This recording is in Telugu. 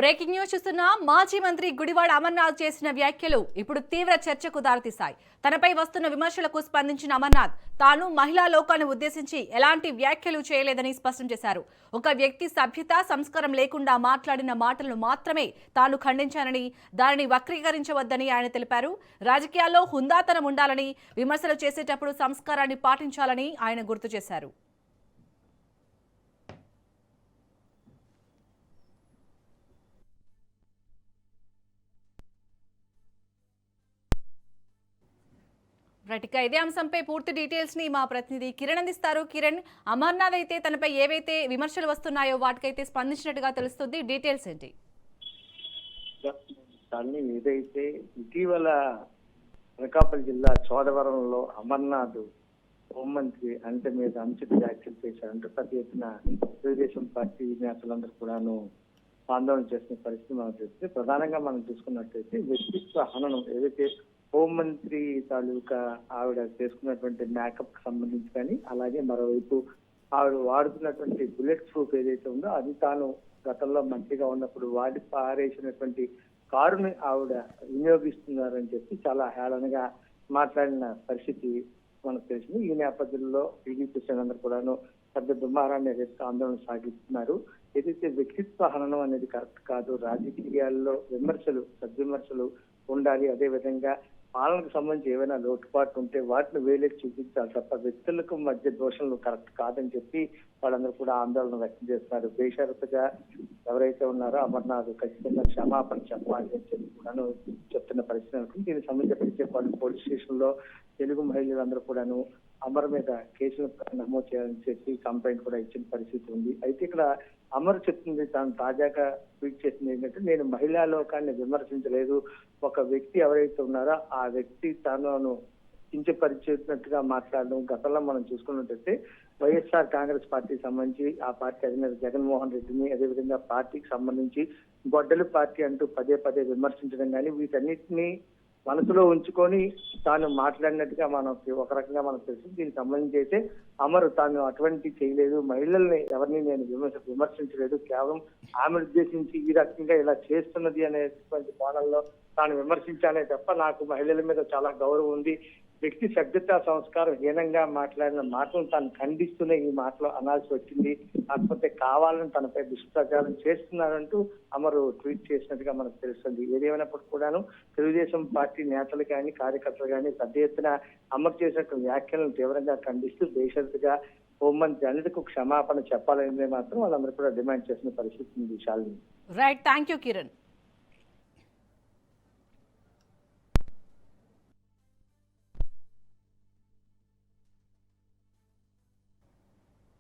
బ్రేకింగ్ న్యూస్ చూస్తున్నా మాజీ మంత్రి గుడివాడ అమర్నాథ్ చేసిన వ్యాఖ్యలు ఇప్పుడు తీవ్ర చర్చకు దారితీశాయి. తనపై వస్తున్న విమర్శలకు స్పందించిన అమర్నాథ్ తాను మహిళా లోకాన్ని ఉద్దేశించి ఎలాంటి వ్యాఖ్యలు చేయలేదని స్పష్టం చేశారు. ఒక వ్యక్తి సభ్యత సంస్కారం లేకుండా మాట్లాడిన మాటలను మాత్రమే తాను ఖండించానని, దానిని వక్రీకరించవద్దని ఆయన తెలిపారు. రాజకీయాల్లో హుందాతనం ఉండాలని, విమర్శలు చేసేటప్పుడు సంస్కారాన్ని పాటించాలని ఆయన గుర్తు చేశారు. రైట్గా ఇదే అంశంపై పూర్తి డీటెయిల్స్ ని మా ప్రతినిధి కిరణ్ అందిస్తారు. కిరణ్, అమర్నాథ్ అయితే తనపై ఏవైతే విమర్శలు వస్తున్నాయో వాటికైతే స్పందించినట్టుగా తెలుస్తుంది. డీటెయిల్స్ ఏంటి? ఏదైతే ఇటీవల అనకాపల్లి జిల్లా చోడవరంలో అమర్నాథ్ హోంమంత్రి అంత మీద అనుచిత వ్యాఖ్యలు చేశారంటూ పెద్ద ఎత్తున తెలుగుదేశం పార్టీ నేతలందరూ కూడాను ఆందోళన చేసిన పరిస్థితి మనకు తెలిస్తే, ప్రధానంగా మనం చూసుకున్నట్లయితే వ్యక్తిత్వ హననం ఏదైతే హోంమంత్రి తాలూకా ఆవిడ చేసుకున్నటువంటి మేకప్ కి సంబంధించి కానీ, అలాగే మరోవైపు ఆవిడ వాడుతున్నటువంటి బుల్లెట్ ప్రూఫ్ ఏదైతే ఉందో అది తాను గతంలో మంత్రిగా ఉన్నప్పుడు వాడి పారేసినటువంటి కారుని ఆవిడ వినియోగిస్తున్నారని చెప్పి చాలా హేళనగా మాట్లాడిన పరిస్థితి మనకు తెలిసింది. ఈ నేపథ్యంలో టీడీపీ శ్రేణులందరూ కూడాను పెద్ద దుమారాన్ని ఆందోళన సాగిస్తున్నారు. ఏదైతే వ్యక్తిత్వ హననం అనేది కరెక్ట్ కాదు, రాజకీయాల్లో విమర్శలు సద్విమర్శలు ఉండాలి. అదే విధంగా పాలనకు సంబంధించి ఏవైనా లోటుపాట్లు ఉంటే వాటిని వేలెత్తి చూపించాలి తప్ప వ్యక్తులకు మధ్య దోషణలు కరెక్ట్ కాదని చెప్పి వాళ్ళందరూ కూడా ఆందోళన వ్యక్తం చేస్తున్నారు. బేషరతుగా ఎవరైతే ఉన్నారో అమర్నాథ్ ఖచ్చితంగా క్షమాపణ చెప్పాలి అని చెప్పి కూడాను చెప్తున్న పరిస్థితి అనుకుంది. దీనికి సంబంధించి పోలీస్ స్టేషన్ లో తెలుగు మహిళలందరూ కూడాను అమర్ మీద కేసులు నమోదు చేయాలని చెప్పి కంప్లైంట్ కూడా ఇచ్చిన పరిస్థితి ఉంది. అయితే ఇక్కడ అమర్ చెప్తుంది, తాను తాజాగా ట్వీట్ చేసింది ఏంటంటే, నేను మహిళా లోకాన్ని విమర్శించలేదు. ఒక వ్యక్తి ఎవరైతే ఉన్నారో ఆ వ్యక్తి తనను కించపరిచేసినట్టుగా మాట్లాడడం గతంలో మనం చూసుకున్నట్టయితే వైఎస్ఆర్ కాంగ్రెస్ పార్టీకి సంబంధించి ఆ పార్టీ అధినేత జగన్మోహన్ రెడ్డిని, అదేవిధంగా పార్టీకి సంబంధించి గొడ్డలి పార్టీ అంటూ పదే పదే విమర్శించడం కానీ వీటన్నిటినీ మనసులో ఉంచుకొని తాను మాట్లాడినట్టుగా మనకి ఒక రకంగా మనకు తెలుసు. దీనికి సంబంధించి అయితే అమరు తాను అటువంటి చేయలేదు, మహిళల్ని ఎవరిని నేను విమర్శించలేదు, కేవలం ఆమె ఉద్దేశించి ఈ రకంగా ఇలా చేస్తున్నది అనేటువంటి కోణంలో తాను విమర్శించానే తప్ప నాకు మహిళల మీద చాలా గౌరవం ఉంది, వ్యక్తి సభ్యత సంస్కారం హీనంగా మాట్లాడిన మాటలను తాను ఖండిస్తూనే ఈ మాటలు అనాల్సి వచ్చింది, కాకపోతే కావాలని తనపై దుష్ప్రచారం చేస్తున్నారంటూ అమరు ట్వీట్ చేసినట్టుగా మనకు తెలుస్తుంది. ఏదేమైనప్పటికీ కూడాను తెలుగుదేశం పార్టీ నేతలు కానీ కార్యకర్తలు కానీ పెద్ద ఎత్తున అమరు చేసినటువంటి వ్యాఖ్యలను తీవ్రంగా ఖండిస్తూ బేషరతుగా హోంమంత్రి అన్నిటికీ క్షమాపణ చెప్పాలనేది మాత్రం వాళ్ళందరూ కూడా డిమాండ్ చేసిన పరిస్థితి ఉంది. Right, thank you Kiran.